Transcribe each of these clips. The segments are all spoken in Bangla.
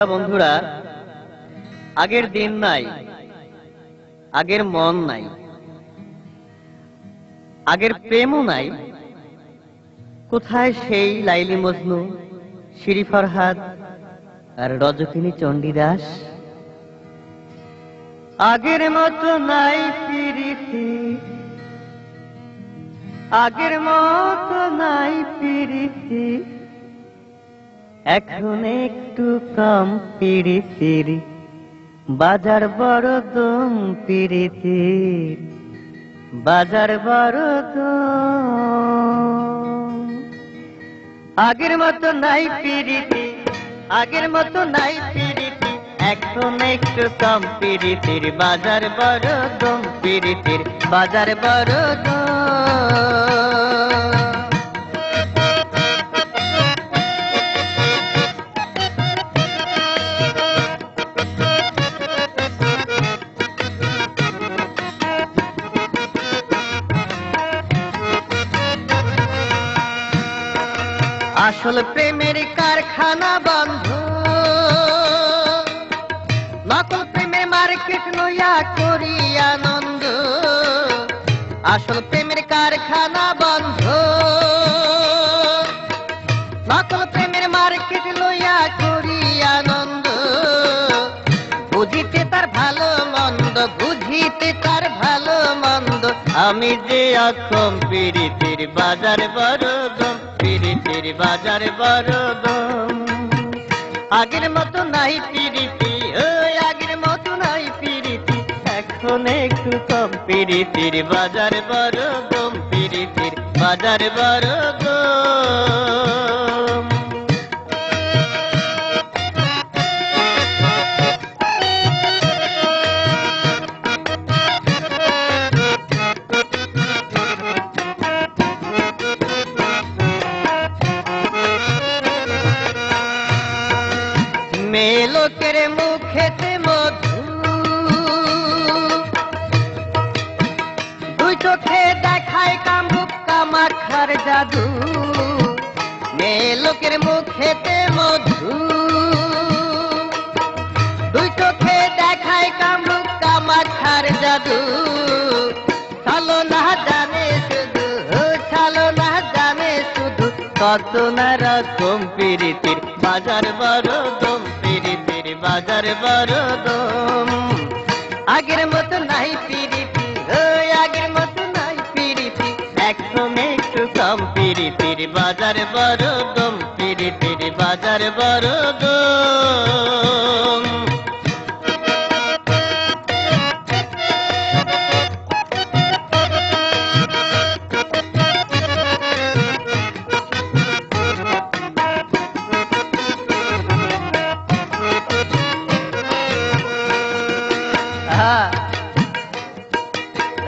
বন্ধুরা, আগের দিন নাই, আগের মন নাই, আগের প্রেমও নাই। কোথায় সেই লাইলি মজনু, শিরি ফরহাদ আর রজকিনী চণ্ডীদাস? আগের মতো নাই প্রীতি, আগের মতো নাই প্রীতি, এখন একটু কম প্রীতির, বাজার বড় দম প্রীতির, বাজার বড় দম। আগের মতো নাই প্রীতি, আগের মতো নাই প্রীতি, এখন একটু কম প্রীতির, বাজার বড় দম প্রীতির, বাজার বড় দম। আসল প্রেমের কারখানা বন্ধ, নকল প্রেমের মার্কেট লইয়া করি আনন্দ। আসল প্রেমের কারখানা বন্ধ, নকল প্রেমের মার্কেট লইয়া করি আনন্দ। বুঝিতে তার ভালো মন্দ, বুঝিতে তার ভালো মন্দ, আমি যে অক্ষম প্রীতির, বাজার বড় দম প্রীতির, বাজার বড় দম। আগের মতো নাই প্রীতি, ওই আগের মতো নাই প্রীতি, এখন একটু কম প্রীতির, বাজার বড় দম প্রীতির, বাজার বড় দম। মেয়ে লোকের মুখেতে মধু, দুই চোখে দেখায় কামরূপ কামাখ্যার জাদু। মেয়ে লোকের মুখেতে মধু, দুই চোখে দেখায় কামরূপ কামাখ্যার জাদু। ছালো না জানে শুধু, ছালো না জানে শুধু, কত না রকম প্রীতির, বাজার বড় দম প্রীতির, বাজার বড় দম। আগের মতো নাই প্রীতি, ওই আগের মতো নাই প্রীতি, এখন একটু কম প্রীতির, বাজার বড় দম প্রীতির, বাজার বড় দম।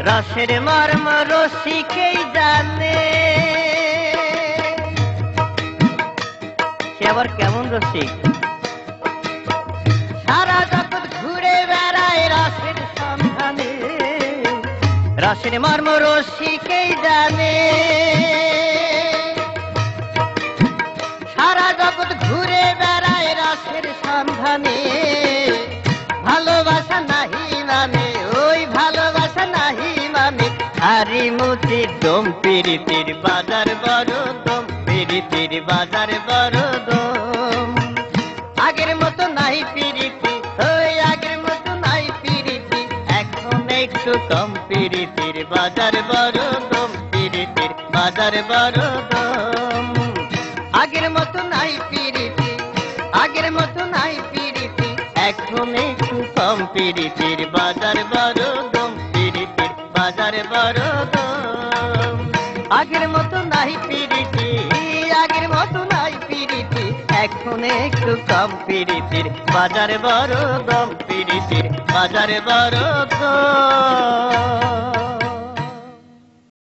রসের মর্ম রসিকেই জানে, সে আবার কেমন রসিক? সারা জগৎ ঘুরে বেড়ায় রসের সন্ধানে, রসের মর্ম রসিকেই জানে। সারা জগৎ ঘুরে বেড়ায় রসের সন্ধানে, ভালোবাসা নাহি মানে, ওই ভালোবাসা নাহি মানে, হারি মুচি দম প্রীতির, বাজার বড় দম প্রীতির, বাজার বড় দম। আগের মতো নাই প্রীতি, ওই আগের মতো নাই প্রীতি, এখন একটু কম প্রীতির, বাজার বড় দম প্রীতির, বাজার বড় দম। আগের মতো নাই প্রীতি, আগের মতো নাই প্রীতি, এখন একটু কম প্রীতির, বাজার বড় দম প্রীতির, বাজার বড় দম। আগের মতো নাই প্রীতি, আগের মতো নাই প্রীতি, এখন একটু কম প্রীতির, বাজার বড় দম প্রীতির, বাজার বড় দম।